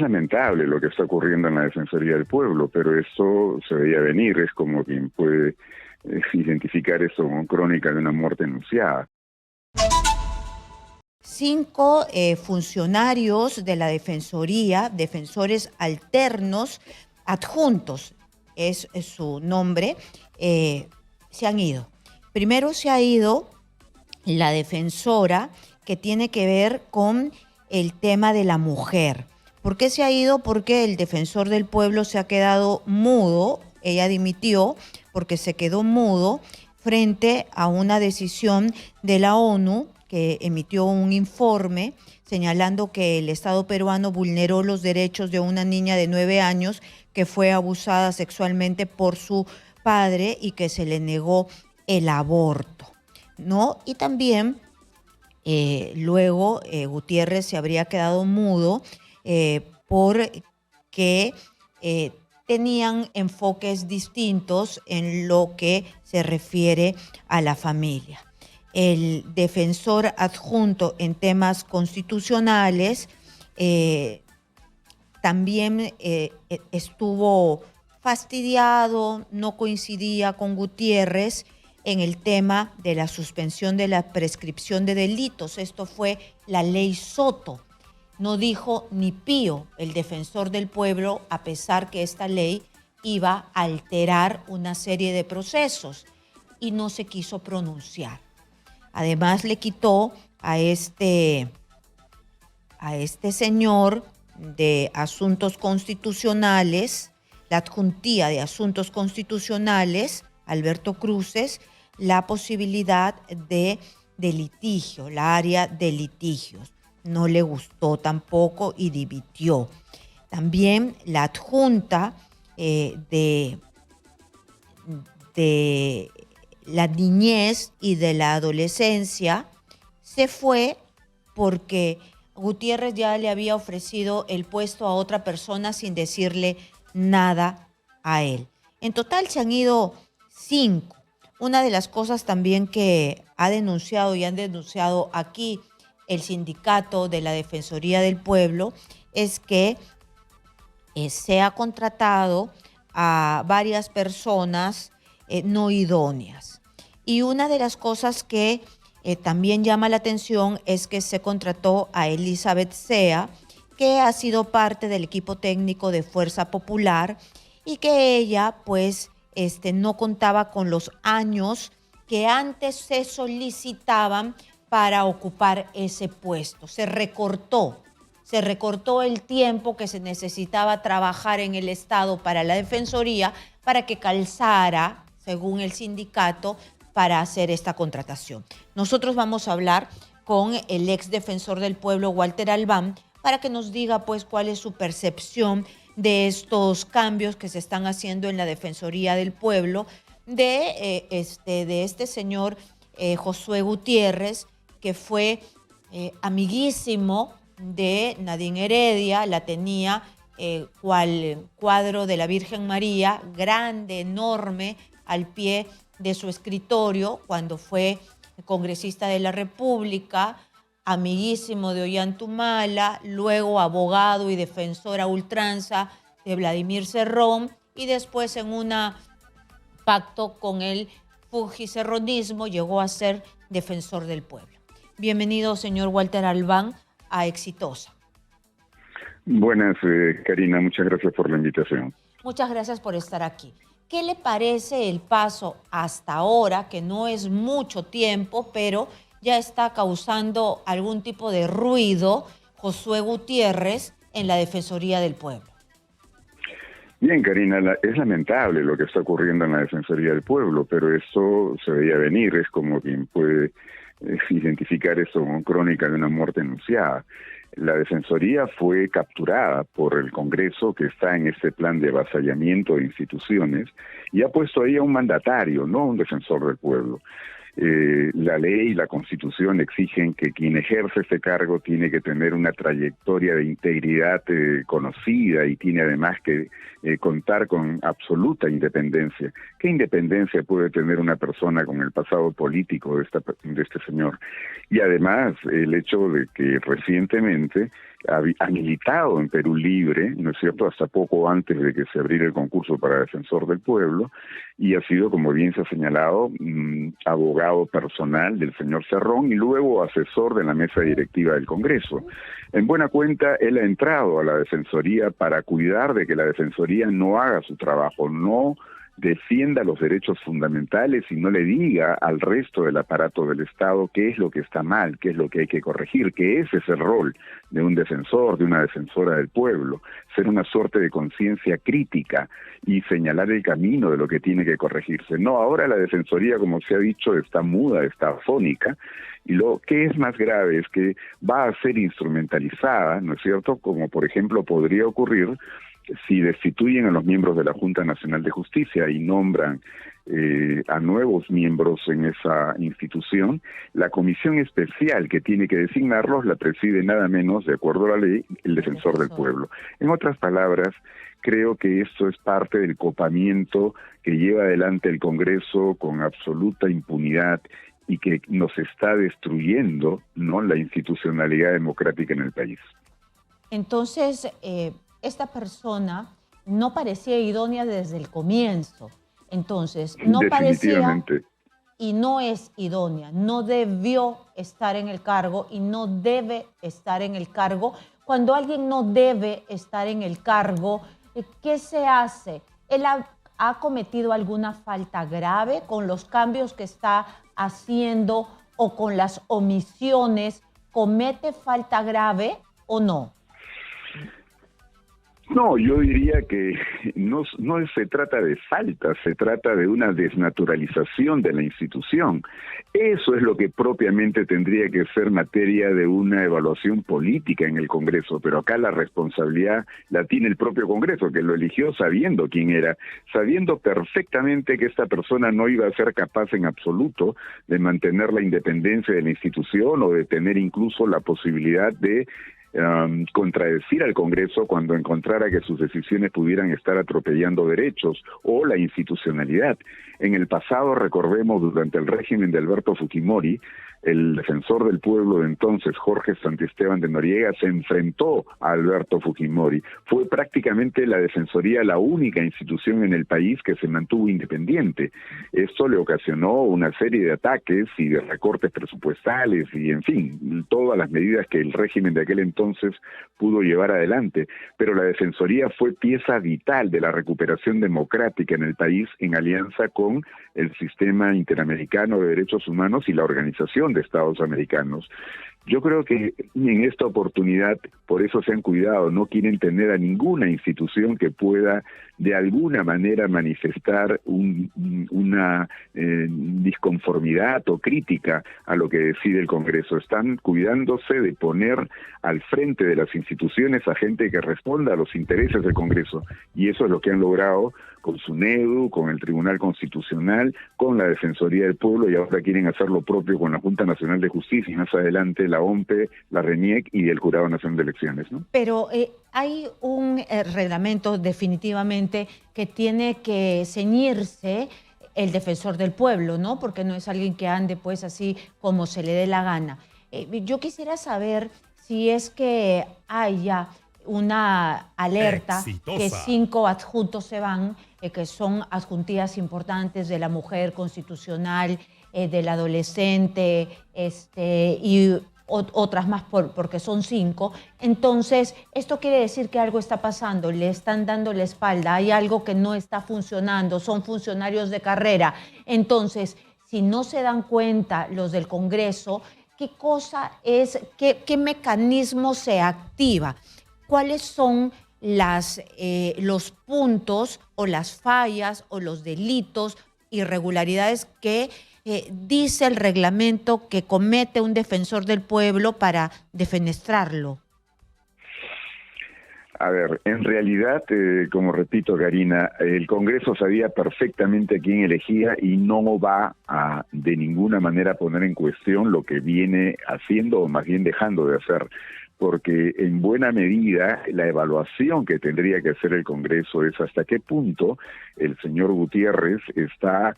lamentable lo que está ocurriendo en la Defensoría del Pueblo, pero esto se veía venir, es como quien puede identificar esto como crónica de una muerte anunciada. 5 funcionarios de la Defensoría, defensores alternos, adjuntos, es su nombre, se han ido. Primero se ha ido la defensora que tiene que ver con el tema de la mujer. ¿Por qué se ha ido? Porque el defensor del pueblo se ha quedado mudo, ella dimitió porque se quedó mudo frente a una decisión de la ONU que emitió un informe señalando que el Estado peruano vulneró los derechos de una niña de 9 años que fue abusada sexualmente por su padre y que se le negó el aborto, ¿no? Y también luego Gutiérrez se habría quedado mudo porque tenían enfoques distintos en lo que se refiere a la familia. El defensor adjunto en temas constitucionales también estuvo fastidiado, no coincidía con Gutiérrez en el tema de la suspensión de la prescripción de delitos. Esto fue la ley Soto. No dijo ni pío el defensor del pueblo, a pesar que esta ley iba a alterar una serie de procesos, y no se quiso pronunciar. Además le quitó a este señor de Asuntos Constitucionales, la adjuntía de Asuntos Constitucionales, Alberto Cruces, la posibilidad de litigio, la área de litigios. No le gustó tampoco y dimitió. También la adjunta de la niñez y de la adolescencia se fue porque Gutiérrez ya le había ofrecido el puesto a otra persona sin decirle nada a él. En total se han ido 5. Una de las cosas también que ha denunciado y han denunciado aquí el sindicato de la Defensoría del Pueblo es que se ha contratado a varias personas no idóneas. Y una de las cosas que también llama la atención es que se contrató a Elizabeth Sea, que ha sido parte del equipo técnico de Fuerza Popular, y que ella pues no contaba con los años que antes se solicitaban para ocupar ese puesto. Se recortó el tiempo que se necesitaba trabajar en el Estado para la Defensoría para que calzara, según el sindicato, para hacer esta contratación. Nosotros vamos a hablar con el ex defensor del pueblo, Walter Albán, para que nos diga pues cuál es su percepción de estos cambios que se están haciendo en la Defensoría del Pueblo, de este señor Josué Gutiérrez, que fue amiguísimo de Nadine Heredia, la tenía cual cuadro de la Virgen María, grande, enorme, al pie de su escritorio cuando fue congresista de la República, amiguísimo de Ollantumala, luego abogado y defensor a ultranza de Vladimir Cerrón, y después en un pacto con el fujicerronismo llegó a ser defensor del pueblo. Bienvenido, señor Walter Albán, a Exitosa. Buenas, Karina, muchas gracias por la invitación. Muchas gracias por estar aquí. ¿Qué le parece el paso hasta ahora, que no es mucho tiempo, pero ya está causando algún tipo de ruido, Josué Gutiérrez, en la Defensoría del Pueblo? Bien, Karina, es lamentable lo que está ocurriendo en la Defensoría del Pueblo, pero esto se veía venir, es como quien puede identificar esto como crónica de una muerte anunciada. La Defensoría fue capturada por el Congreso, que está en este plan de avasallamiento de instituciones, y ha puesto ahí a un mandatario, no un defensor del pueblo. La ley y la Constitución exigen que quien ejerce este cargo tiene que tener una trayectoria de integridad conocida y tiene además que contar con absoluta independencia. ¿Qué independencia puede tener una persona con el pasado político de este señor? Y además el hecho de que recientemente ha militado en Perú Libre, ¿no es cierto?, hasta poco antes de que se abriera el concurso para Defensor del Pueblo, y ha sido, como bien se ha señalado, abogado personal del señor Cerrón y luego asesor de la mesa directiva del Congreso. En buena cuenta, él ha entrado a la Defensoría para cuidar de que la Defensoría no haga su trabajo, no defienda los derechos fundamentales y no le diga al resto del aparato del Estado qué es lo que está mal, qué es lo que hay que corregir, que ese es el rol de un defensor, de una defensora del pueblo, ser una suerte de conciencia crítica y señalar el camino de lo que tiene que corregirse. No, ahora la Defensoría, como se ha dicho, está muda, está afónica, y lo que es más grave es que va a ser instrumentalizada, ¿no es cierto?, como por ejemplo podría ocurrir si destituyen a los miembros de la Junta Nacional de Justicia y nombran a nuevos miembros en esa institución, la comisión especial que tiene que designarlos la preside nada menos, de acuerdo a la ley, el defensor del pueblo. En otras palabras, creo que esto es parte del copamiento que lleva adelante el Congreso con absoluta impunidad y que nos está destruyendo, ¿no?, la institucionalidad democrática en el país. Entonces, esta persona no parecía idónea desde el comienzo. Entonces, no parecía y no es idónea. No debió estar en el cargo y no debe estar en el cargo. Cuando alguien no debe estar en el cargo, ¿qué se hace? ¿Él ha cometido alguna falta grave con los cambios que está haciendo o con las omisiones? ¿Comete falta grave o no? No, yo diría que no se trata de falta, se trata de una desnaturalización de la institución. Eso es lo que propiamente tendría que ser materia de una evaluación política en el Congreso, pero acá la responsabilidad la tiene el propio Congreso, que lo eligió sabiendo quién era, sabiendo perfectamente que esta persona no iba a ser capaz en absoluto de mantener la independencia de la institución o de tener incluso la posibilidad de contradecir al Congreso cuando encontrara que sus decisiones pudieran estar atropellando derechos o la institucionalidad. En el pasado, recordemos, durante el régimen de Alberto Fujimori, el defensor del pueblo de entonces, Jorge Santisteban de Noriega, se enfrentó a Alberto Fujimori. Fue prácticamente la Defensoría la única institución en el país que se mantuvo independiente. Esto le ocasionó una serie de ataques y de recortes presupuestales y, en fin, todas las medidas que el régimen de aquel entonces pudo llevar adelante. Pero la Defensoría fue pieza vital de la recuperación democrática en el país en alianza con el Sistema Interamericano de Derechos Humanos y la Organización de Estados Americanos. Yo creo que en esta oportunidad, por eso se han cuidado, no quieren tener a ninguna institución que pueda de alguna manera manifestar una disconformidad o crítica a lo que decide el Congreso. Están cuidándose de poner al frente de las instituciones a gente que responda a los intereses del Congreso, y eso es lo que han logrado con SUNEDU, con el Tribunal Constitucional, con la Defensoría del Pueblo, y ahora quieren hacer lo propio con la Junta Nacional de Justicia y más adelante la OMPE, la RENIEC y el Jurado Nacional de Elecciones, ¿no? Pero hay un reglamento definitivamente que tiene que ceñirse el defensor del pueblo, ¿no? Porque no es alguien que ande pues así como se le dé la gana. Yo quisiera saber si es que hay ya una alerta que 5 adjuntos se van, que son adjuntías importantes de la mujer constitucional, del adolescente, y otras más porque son 5. Entonces, esto quiere decir que algo está pasando, le están dando la espalda, hay algo que no está funcionando, son funcionarios de carrera. Entonces, si no se dan cuenta los del Congreso, ¿qué cosa es, qué mecanismo se activa? ¿Cuáles son los puntos o las fallas o los delitos, irregularidades que dice el reglamento que comete un defensor del pueblo para defenestrarlo? A ver, en realidad, como repito, Karina, el Congreso sabía perfectamente a quién elegía y no va a de ninguna manera poner en cuestión lo que viene haciendo o más bien dejando de hacer, porque en buena medida la evaluación que tendría que hacer el Congreso es hasta qué punto el señor Gutiérrez está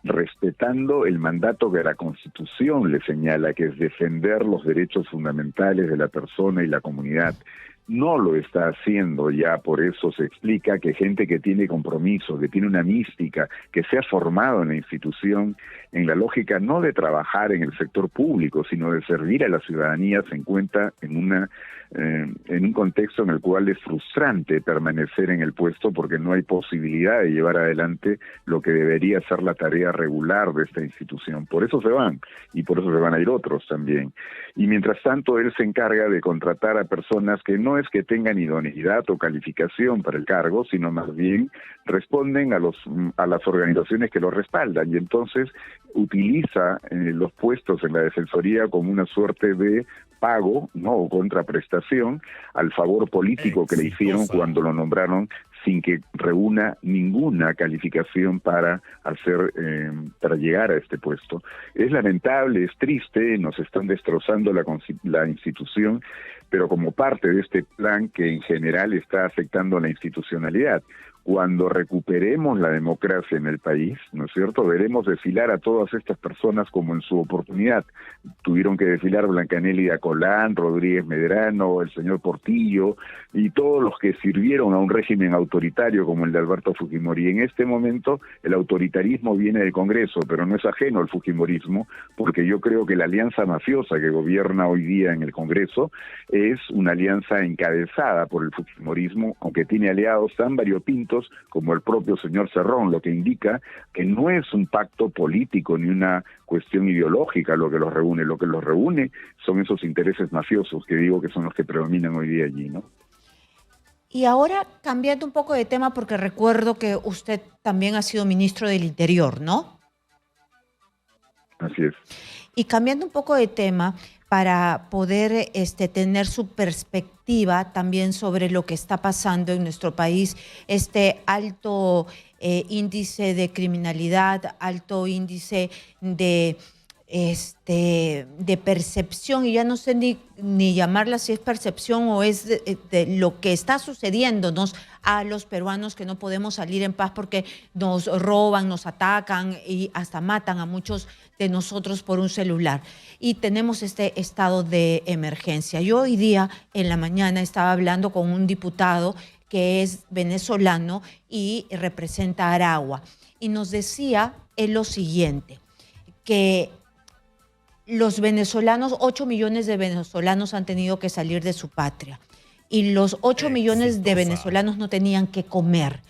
respetando el mandato que la Constitución le señala, que es defender los derechos fundamentales de la persona y la comunidad. No lo está haciendo ya, por eso se explica que gente que tiene compromiso, que tiene una mística, que se ha formado en la institución, en la lógica no de trabajar en el sector público, sino de servir a la ciudadanía, se encuentra en un contexto en el cual es frustrante permanecer en el puesto porque no hay posibilidad de llevar adelante lo que debería ser la tarea regular de esta institución. Por eso se van, y por eso se van a ir otros también. Y mientras tanto, él se encarga de contratar a personas que no es que tengan idoneidad o calificación para el cargo, sino más bien responden a las organizaciones que lo respaldan, y entonces utiliza los puestos en la Defensoría como una suerte de pago, ¿no?, o contraprestación al favor político que le hicieron cuando lo nombraron sin que reúna ninguna calificación para llegar a este puesto. Es lamentable, es triste, nos están destrozando la institución, pero como parte de este plan que en general está afectando a la institucionalidad. Cuando recuperemos la democracia en el país, ¿no es cierto?, veremos desfilar a todas estas personas como en su oportunidad. Tuvieron que desfilar Blanca Colán, Rodríguez Medrano, el señor Portillo y todos los que sirvieron a un régimen autoritario como el de Alberto Fujimori. En este momento el autoritarismo viene del Congreso, pero no es ajeno al fujimorismo, porque yo creo que la alianza mafiosa que gobierna hoy día en el Congreso es una alianza encabezada por el fujimorismo, aunque tiene aliados tan variopintos como el propio señor Cerrón, lo que indica que no es un pacto político ni una cuestión ideológica lo que los reúne son esos intereses mafiosos que digo que son los que predominan hoy día allí, ¿no? Y ahora, cambiando un poco de tema, porque recuerdo que usted también ha sido ministro del Interior, ¿no? Así es. Y cambiando un poco de tema, para poder tener su perspectiva también sobre lo que está pasando en nuestro país, este alto índice de criminalidad, alto índice de percepción, y ya no sé ni llamarla si es percepción o es de lo que está sucediéndonos a los peruanos, que no podemos salir en paz porque nos roban, nos atacan y hasta matan a muchos de nosotros por un celular. Y tenemos este estado de emergencia. Yo hoy día en la mañana estaba hablando con un diputado que es venezolano y representa a Aragua, y nos decía lo siguiente, que los venezolanos, 8 millones de venezolanos han tenido que salir de su patria, y los 8 millones de venezolanos no tenían que comer,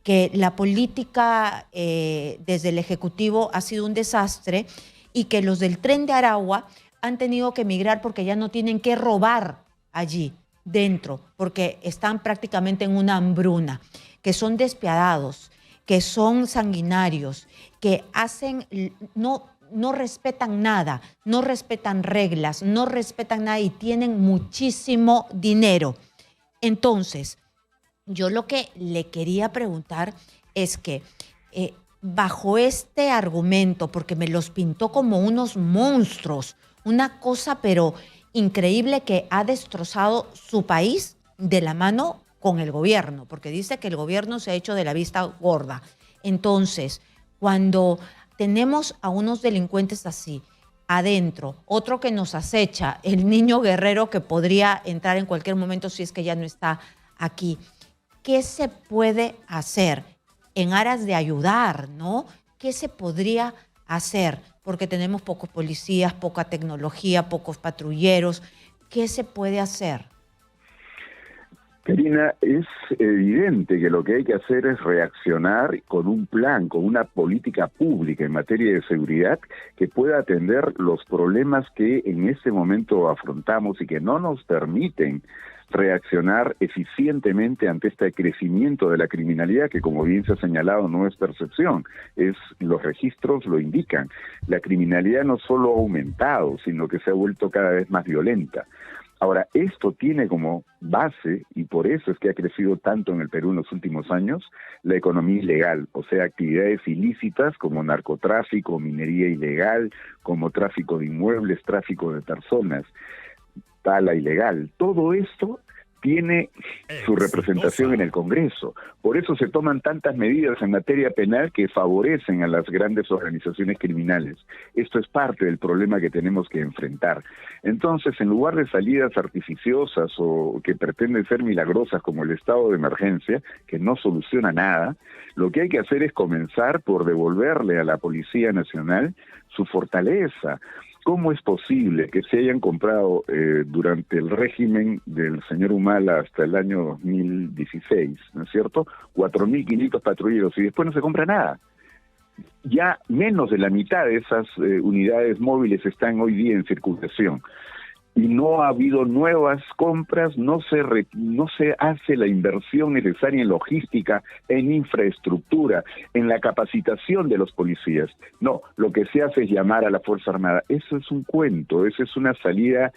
que la política desde el Ejecutivo ha sido un desastre, y que los del Tren de Aragua han tenido que emigrar porque ya no tienen que robar allí dentro, porque están prácticamente en una hambruna, que son despiadados, que son sanguinarios, que no respetan nada, no respetan reglas, no respetan nada y tienen muchísimo dinero. Entonces, yo lo que le quería preguntar es que bajo este argumento, porque me los pintó como unos monstruos, una cosa pero increíble, que ha destrozado su país de la mano con el gobierno, porque dice que el gobierno se ha hecho de la vista gorda. Entonces, cuando tenemos a unos delincuentes así adentro, otro que nos acecha, el niño guerrero que podría entrar en cualquier momento si es que ya no está aquí, ¿qué se puede hacer en aras de ayudar, ¿no? ¿Qué se podría hacer? Porque tenemos pocos policías, poca tecnología, pocos patrulleros. ¿Qué se puede hacer? Karina, es evidente que lo que hay que hacer es reaccionar con un plan, con una política pública en materia de seguridad que pueda atender los problemas que en este momento afrontamos y que no nos permiten reaccionar eficientemente ante este crecimiento de la criminalidad que, como bien se ha señalado, no es percepción, los registros lo indican. La criminalidad no solo ha aumentado, sino que se ha vuelto cada vez más violenta. Ahora, esto tiene como base, y por eso es que ha crecido tanto en el Perú en los últimos años, la economía ilegal, o sea, actividades ilícitas como narcotráfico, minería ilegal, como tráfico de inmuebles, tráfico de personas, tala ilegal. Todo esto tiene su representación en el Congreso. Por eso se toman tantas medidas en materia penal que favorecen a las grandes organizaciones criminales. Esto es parte del problema que tenemos que enfrentar. Entonces, en lugar de salidas artificiosas o que pretenden ser milagrosas como el estado de emergencia, que no soluciona nada, lo que hay que hacer es comenzar por devolverle a la Policía Nacional su fortaleza. ¿Cómo es posible que se hayan comprado durante el régimen del señor Humala hasta el año 2016, ¿no es cierto?, 4.500 patrulleros y después no se compra nada? Ya menos de la mitad de esas unidades móviles están hoy día en circulación. Y no ha habido nuevas compras, no se hace la inversión necesaria en logística, en infraestructura, en la capacitación de los policías. No, lo que se hace es llamar a la Fuerza Armada. Eso es un cuento, esa es una salida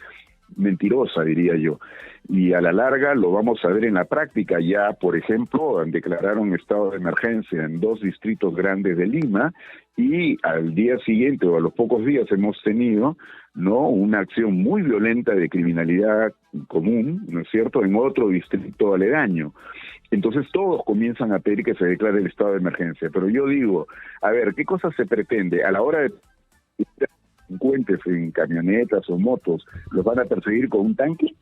mentirosa, diría yo. Y a la larga lo vamos a ver en la práctica. Ya, por ejemplo, declararon estado de emergencia en 2 distritos grandes de Lima y al día siguiente o a los pocos días hemos tenido, ¿no?, una acción muy violenta de criminalidad común, ¿no es cierto?, en otro distrito aledaño. Entonces todos comienzan a pedir que se declare el estado de emergencia. Pero yo digo, a ver, ¿qué cosa se pretende? A la hora de delincuentes en camionetas o motos, ¿los van a perseguir con un tanque?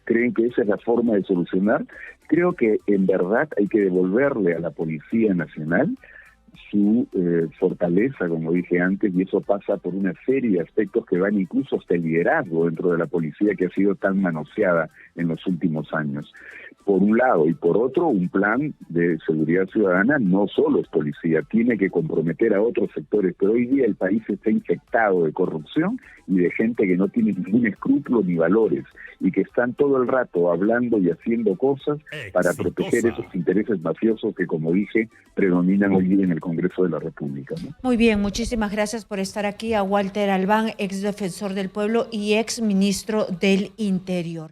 ¿Creen que esa es la forma de solucionar? Creo que en verdad hay que devolverle a la Policía Nacional su fortaleza, como dije antes, y eso pasa por una serie de aspectos que van incluso hasta el liderazgo dentro de la policía, que ha sido tan manoseada en los últimos años. Por un lado, y por otro, un plan de seguridad ciudadana no solo es policía, tiene que comprometer a otros sectores, pero hoy día el país está infectado de corrupción y de gente que no tiene ningún escrúpulo ni valores, y que están todo el rato hablando y haciendo cosas para proteger esos intereses mafiosos que, como dije, predominan hoy día en el Congreso de la República, ¿no? Muy bien, muchísimas gracias por estar aquí. A Walter Albán, ex defensor del pueblo y ex ministro del Interior.